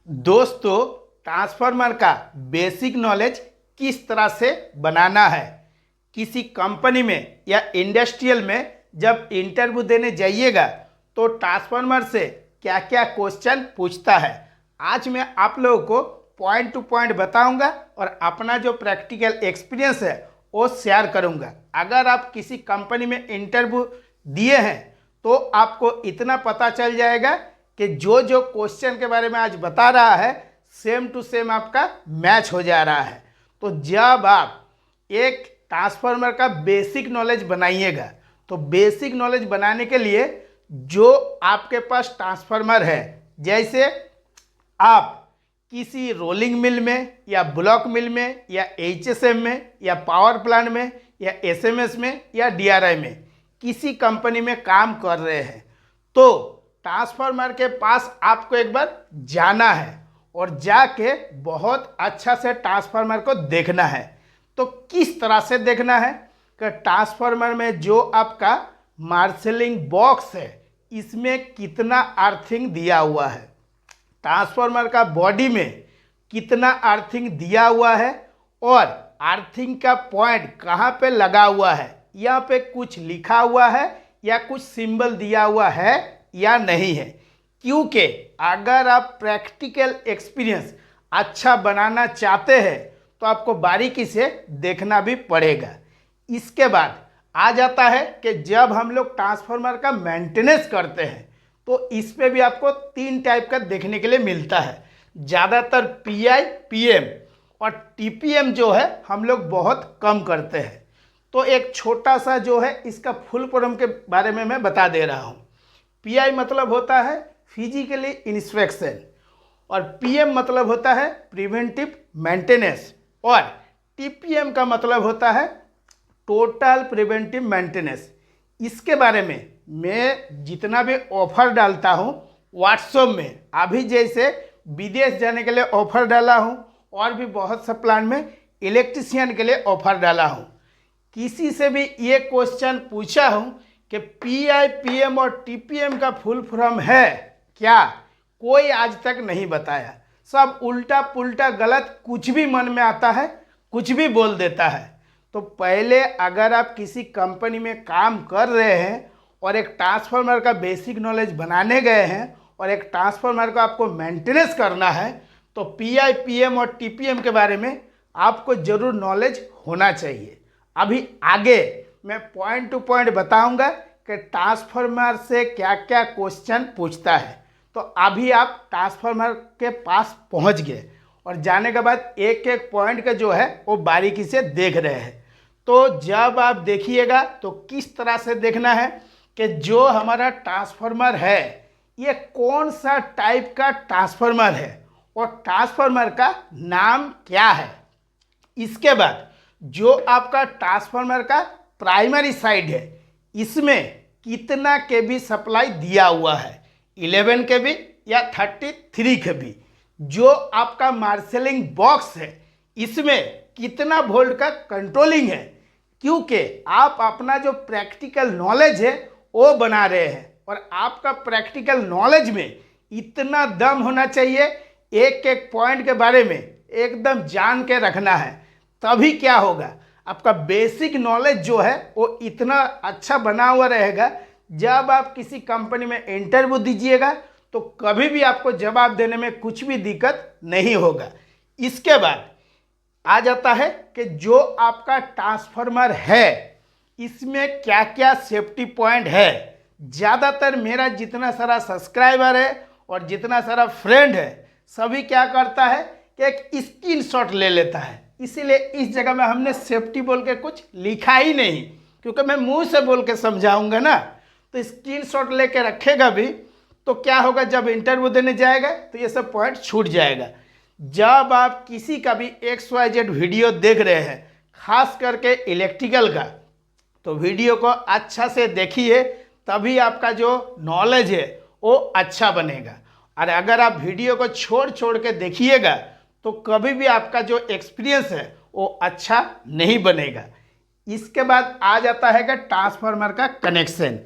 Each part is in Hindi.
दोस्तों, ट्रांसफार्मर का बेसिक नॉलेज किस तरह से बनाना है। किसी कंपनी में या इंडस्ट्रियल में जब इंटरव्यू देने जाइएगा तो ट्रांसफार्मर से क्या क्या क्वेश्चन पूछता है, आज मैं आप लोगों को पॉइंट टू पॉइंट बताऊंगा और अपना जो प्रैक्टिकल एक्सपीरियंस है वो शेयर करूंगा। अगर आप किसी कंपनी में इंटरव्यू दिए हैं तो आपको इतना पता चल जाएगा कि जो जो क्वेश्चन के बारे में आज बता रहा है सेम टू सेम आपका मैच हो जा रहा है। तो जब आप एक ट्रांसफार्मर का बेसिक नॉलेज बनाइएगा तो बेसिक नॉलेज बनाने के लिए जो आपके पास ट्रांसफार्मर है, जैसे आप किसी रोलिंग मिल में या ब्लॉक मिल में या एचएसएम में या पावर प्लांट में या एसएमएस में या डीआरआई में किसी कंपनी में काम कर रहे हैं तो ट्रांसफार्मर के पास आपको एक बार जाना है और जाके बहुत अच्छा से ट्रांसफार्मर को देखना है। तो किस तरह से देखना है कि ट्रांसफार्मर में जो आपका मार्शलिंग बॉक्स है इसमें कितना अर्थिंग दिया हुआ है, ट्रांसफार्मर का बॉडी में कितना अर्थिंग दिया हुआ है और अर्थिंग का पॉइंट कहाँ पे लगा हुआ है, यहाँ पे कुछ लिखा हुआ है या कुछ सिंबल दिया हुआ है या नहीं है। क्योंकि अगर आप प्रैक्टिकल एक्सपीरियंस अच्छा बनाना चाहते हैं तो आपको बारीकी से देखना भी पड़ेगा। इसके बाद आ जाता है कि जब हम लोग ट्रांसफार्मर का मेंटेनेंस करते हैं तो इस पे भी आपको 3 टाइप का देखने के लिए मिलता है। ज़्यादातर पीआई, पीएम और टीपीएम जो है हम लोग बहुत कम करते हैं। तो एक छोटा सा जो है इसका फुल फॉर्म के बारे में मैं बता दे रहा हूँ। पीआई मतलब होता है फिजिकली इंस्पेक्शन और पीएम मतलब होता है प्रिवेंटिव मेंटेनेंस और टीपीएम का मतलब होता है टोटल प्रिवेंटिव मेंटेनेंस। इसके बारे में मैं जितना भी ऑफर डालता हूँ व्हाट्सएप में, अभी जैसे विदेश जाने के लिए ऑफर डाला हूँ और भी बहुत सा प्लान में इलेक्ट्रिशियन के लिए ऑफर डाला हूँ। किसी से भी ये क्वेश्चन पूछा हूँ कि पीआई, पीएम और टीपीएम का फुल फॉर्म है क्या, कोई आज तक नहीं बताया। सब उल्टा पुल्टा गलत कुछ भी मन में आता है कुछ भी बोल देता है। तो पहले अगर आप किसी कंपनी में काम कर रहे हैं और एक ट्रांसफार्मर का बेसिक नॉलेज बनाने गए हैं और एक ट्रांसफार्मर को आपको मेंटेनेंस करना है तो पीआई, पीएम और टीपीएम के बारे में आपको ज़रूर नॉलेज होना चाहिए। अभी आगे मैं पॉइंट टू पॉइंट बताऊंगा कि ट्रांसफार्मर से क्या क्या क्वेश्चन पूछता है। तो अभी आप ट्रांसफार्मर के पास पहुंच गए और जाने के बाद एक एक पॉइंट का जो है वो बारीकी से देख रहे हैं। तो जब आप देखिएगा तो किस तरह से देखना है कि जो हमारा ट्रांसफार्मर है ये कौन सा टाइप का ट्रांसफार्मर है और ट्रांसफार्मर का नाम क्या है। इसके बाद जो आपका ट्रांसफार्मर का प्राइमरी साइड है इसमें कितना केवी सप्लाई दिया हुआ है, 11 केवी या 33 केवी। जो आपका मार्शलिंग बॉक्स है इसमें कितना वोल्ट का कंट्रोलिंग है, क्योंकि आप अपना जो प्रैक्टिकल नॉलेज है वो बना रहे हैं और आपका प्रैक्टिकल नॉलेज में इतना दम होना चाहिए, एक एक पॉइंट के बारे में एकदम जान के रखना है। तभी क्या होगा, आपका बेसिक नॉलेज जो है वो इतना अच्छा बना हुआ रहेगा, जब आप किसी कंपनी में इंटरव्यू दीजिएगा तो कभी भी आपको जवाब देने में कुछ भी दिक्कत नहीं होगा। इसके बाद आ जाता है कि जो आपका ट्रांसफार्मर है इसमें क्या क्या सेफ्टी पॉइंट है। ज़्यादातर मेरा जितना सारा सब्सक्राइबर है और जितना सारा फ्रेंड है सभी क्या करता है कि एक स्क्रीनशॉट ले लेता है। इसीलिए इस जगह में हमने सेफ्टी बोल के कुछ लिखा ही नहीं, क्योंकि मैं मुंह से बोल के समझाऊंगा ना। तो स्क्रीनशॉट लेके रखेगा भी तो क्या होगा, जब इंटरव्यू देने जाएगा तो ये सब पॉइंट छूट जाएगा। जब आप किसी का भी XYZ वीडियो देख रहे हैं, खास करके इलेक्ट्रिकल का, तो वीडियो को अच्छा से देखिए, तभी आपका जो नॉलेज है वो अच्छा बनेगा। और अगर आप वीडियो को छोड़ छोड़ के देखिएगा तो कभी भी आपका जो एक्सपीरियंस है वो अच्छा नहीं बनेगा। इसके बाद आ जाता है कि ट्रांसफार्मर का कनेक्शन।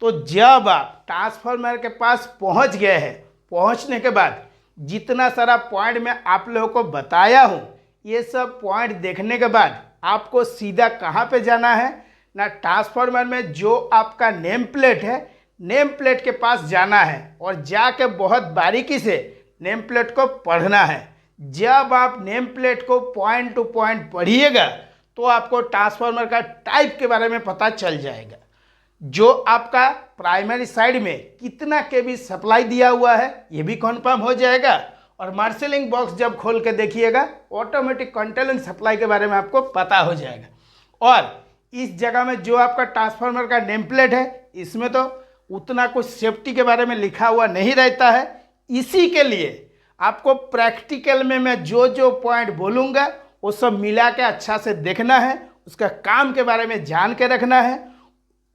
तो जब आप ट्रांसफार्मर के पास पहुंच गए हैं, पहुंचने के बाद जितना सारा पॉइंट मैं आप लोगों को बताया हूँ, ये सब पॉइंट देखने के बाद आपको सीधा कहाँ पे जाना है ना, ट्रांसफार्मर में जो आपका नेम प्लेट है, नेम प्लेट के पास जाना है और जाके बहुत बारीकी से नेम प्लेट को पढ़ना है। जब आप नेम प्लेट को पॉइंट टू पॉइंट पढ़िएगा तो आपको ट्रांसफार्मर का टाइप के बारे में पता चल जाएगा। जो आपका प्राइमरी साइड में कितना केवी सप्लाई दिया हुआ है ये भी कन्फर्म हो जाएगा, और मार्शलिंग बॉक्स जब खोल के देखिएगा ऑटोमेटिक कंट्रोलिंग सप्लाई के बारे में आपको पता हो जाएगा। और इस जगह में जो आपका ट्रांसफार्मर का नेम प्लेट है, इसमें तो उतना कुछ सेफ्टी के बारे में लिखा हुआ नहीं रहता है। इसी के लिए आपको प्रैक्टिकल में मैं जो जो पॉइंट बोलूँगा वो सब मिला के अच्छा से देखना है, उसका काम के बारे में जान के रखना है।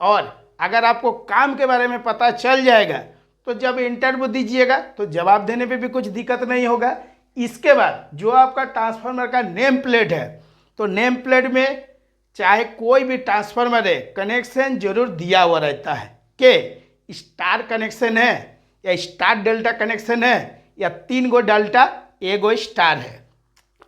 और अगर आपको काम के बारे में पता चल जाएगा तो जब इंटरव्यू दीजिएगा तो जवाब देने पे भी कुछ दिक्कत नहीं होगा। इसके बाद जो आपका ट्रांसफार्मर का नेम प्लेट है, तो नेम प्लेट में चाहे कोई भी ट्रांसफार्मर है, कनेक्शन जरूर दिया हुआ रहता है कि स्टार कनेक्शन है या स्टार डेल्टा कनेक्शन है या 3 गो डेल्टा 1 गो स्टार है।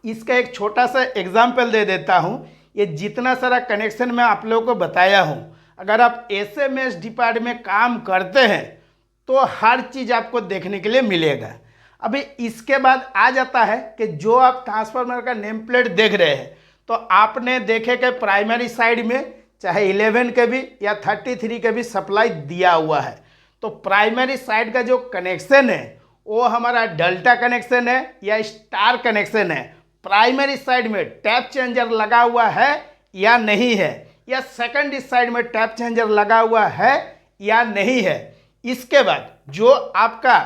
इसका एक छोटा सा एग्जाम्पल दे देता हूँ। ये जितना सारा कनेक्शन मैं आप लोगों को बताया हूँ, अगर आप एसएमएस डिपार्टमेंट में काम करते हैं तो हर चीज़ आपको देखने के लिए मिलेगा। अभी इसके बाद आ जाता है कि जो आप ट्रांसफार्मर का नेम प्लेट देख रहे हैं, तो आपने देखे कि प्राइमरी साइड में चाहे 11 के भी या 33 के भी सप्लाई दिया हुआ है। तो प्राइमरी साइड का जो कनेक्शन है वो हमारा डेल्टा कनेक्शन है या स्टार कनेक्शन है। प्राइमरी साइड में टैप चेंजर लगा हुआ है या नहीं है, या सेकंड साइड में टैप चेंजर लगा हुआ है या नहीं है। इसके बाद जो आपका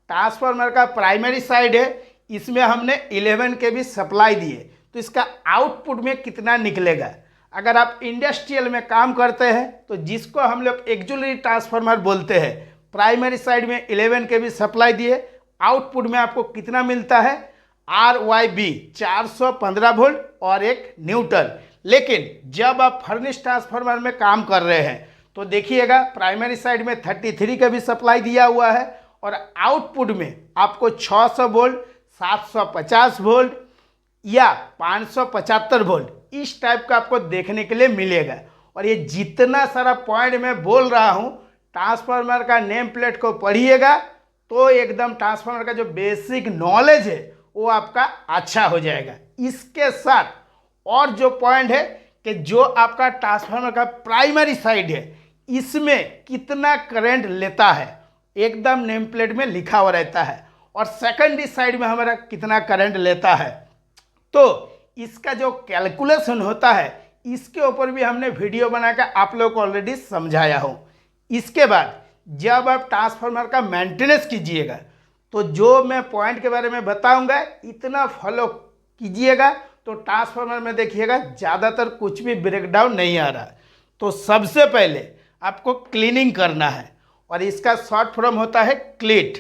ट्रांसफार्मर का प्राइमरी साइड है, इसमें हमने 11 के भी सप्लाई दिए, तो इसका आउटपुट में कितना निकलेगा। अगर आप इंडस्ट्रियल में काम करते हैं तो जिसको हम लोग एक्जुलरी ट्रांसफार्मर बोलते हैं, प्राइमरी साइड में 11 के भी सप्लाई दिए, आउटपुट में आपको कितना मिलता है, RYB 415 वोल्ट और 1 न्यूट्रल। लेकिन जब आप फर्नेस ट्रांसफार्मर में काम कर रहे हैं तो देखिएगा प्राइमरी साइड में 33 का भी सप्लाई दिया हुआ है और आउटपुट में आपको 600 वोल्ट, 750 वोल्ट या 575 वोल्ट इस टाइप का आपको देखने के लिए मिलेगा। और ये जितना सारा पॉइंट मैं बोल रहा हूँ, ट्रांसफार्मर का नेम प्लेट को पढ़िएगा तो एकदम ट्रांसफार्मर का जो बेसिक नॉलेज है वो आपका अच्छा हो जाएगा। इसके साथ और जो पॉइंट है कि जो आपका ट्रांसफार्मर का प्राइमरी साइड है, इसमें कितना करंट लेता है एकदम नेम प्लेट में लिखा हुआ रहता है, और सेकेंडरी साइड में हमारा कितना करंट लेता है। तो इसका जो कैलकुलेशन होता है, इसके ऊपर भी हमने वीडियो बनाकर आप लोगों को ऑलरेडी समझाया हो। इसके बाद जब आप ट्रांसफार्मर का मेंटेनेंस कीजिएगा तो जो मैं पॉइंट के बारे में बताऊंगा इतना फॉलो कीजिएगा, तो ट्रांसफार्मर में देखिएगा ज़्यादातर कुछ भी ब्रेकडाउन नहीं आ रहा। तो सबसे पहले आपको क्लीनिंग करना है, और इसका शॉर्ट फॉर्म होता है क्लीट।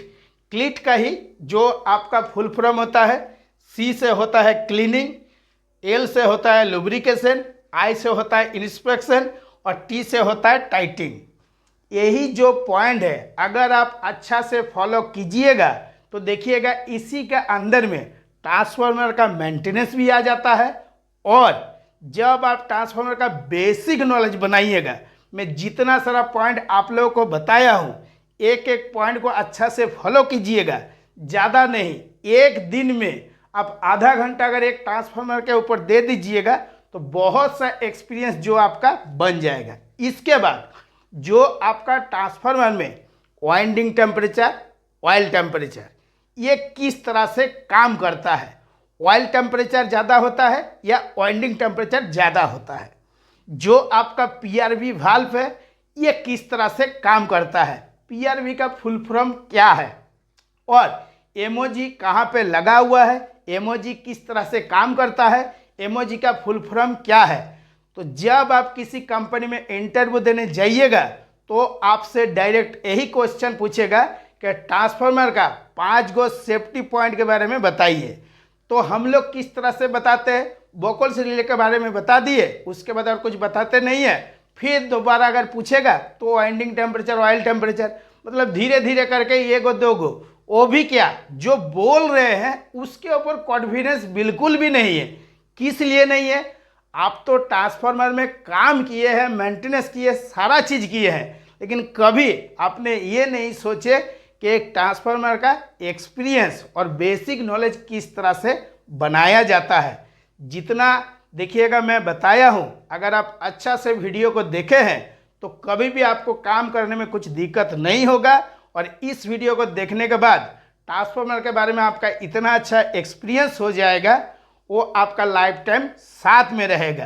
क्लीट का ही जो आपका फुल फॉर्म होता है, C से होता है क्लीनिंग, L से होता है लुब्रिकेशन, I से होता है इंस्पेक्शन और T से होता है टाइटिंग। यही जो पॉइंट है अगर आप अच्छा से फॉलो कीजिएगा तो देखिएगा इसी के अंदर में ट्रांसफार्मर का मेंटेनेंस भी आ जाता है। और जब आप ट्रांसफार्मर का बेसिक नॉलेज बनाइएगा, मैं जितना सारा पॉइंट आप लोगों को बताया हूँ, एक एक पॉइंट को अच्छा से फॉलो कीजिएगा। ज़्यादा नहीं, एक दिन में आप आधा घंटा अगर एक ट्रांसफार्मर के ऊपर दे दीजिएगा तो बहुत सा एक्सपीरियंस जो आपका बन जाएगा। इसके बाद जो आपका ट्रांसफार्मर में वाइंडिंग टेम्परेचर, ऑयल टेम्परेचर, ये किस तरह से काम करता है, ऑयल टेम्परेचर ज़्यादा होता है या वाइंडिंग टेम्परेचर ज़्यादा होता है, जो आपका PRV वाल्व है ये किस तरह से काम करता है, PRV का फुल फॉर्म क्या है, और MOG कहाँ पे लगा हुआ है, MOG किस तरह से काम करता है, MOG का फुल फॉर्म क्या है। तो जब आप किसी कंपनी में इंटरव्यू देने जाइएगा तो आपसे डायरेक्ट यही क्वेश्चन पूछेगा कि ट्रांसफार्मर का 5 गो सेफ्टी पॉइंट के बारे में बताइए। तो हम लोग किस तरह से बताते हैं, बोकल्स रिले के बारे में बता दिए, उसके बाद और कुछ बताते नहीं है। फिर दोबारा अगर पूछेगा तो वाइंडिंग टेम्परेचर, ऑयल टेम्परेचर, मतलब धीरे धीरे करके 1 गो 2 गो वो भी क्या, जो बोल रहे हैं उसके ऊपर कॉन्फिडेंस बिल्कुल भी नहीं है। किस लिए नहीं है? आप तो ट्रांसफार्मर में काम किए हैं, मेंटेनेंस किए, सारा चीज़ किए हैं, लेकिन कभी आपने ये नहीं सोचे कि एक ट्रांसफार्मर का एक्सपीरियंस और बेसिक नॉलेज किस तरह से बनाया जाता है। जितना देखिएगा मैं बताया हूँ, अगर आप अच्छा से वीडियो को देखे हैं तो कभी भी आपको काम करने में कुछ दिक्कत नहीं होगा। और इस वीडियो को देखने के बाद ट्रांसफार्मर के बारे में आपका इतना अच्छा एक्सपीरियंस हो जाएगा, वो आपका लाइफ टाइम साथ में रहेगा।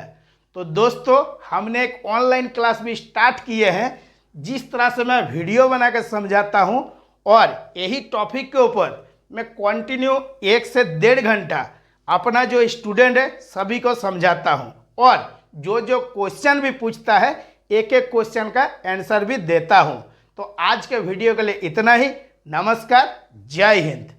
तो दोस्तों, हमने एक ऑनलाइन क्लास भी स्टार्ट किए हैं, जिस तरह से मैं वीडियो बना कर समझाता हूँ और यही टॉपिक के ऊपर मैं कंटिन्यू 1 से 1.5 घंटा अपना जो स्टूडेंट है सभी को समझाता हूँ, और जो जो क्वेश्चन भी पूछता है एक एक क्वेश्चन का आंसर भी देता हूँ। तो आज के वीडियो के लिए इतना ही। नमस्कार, जय हिंद।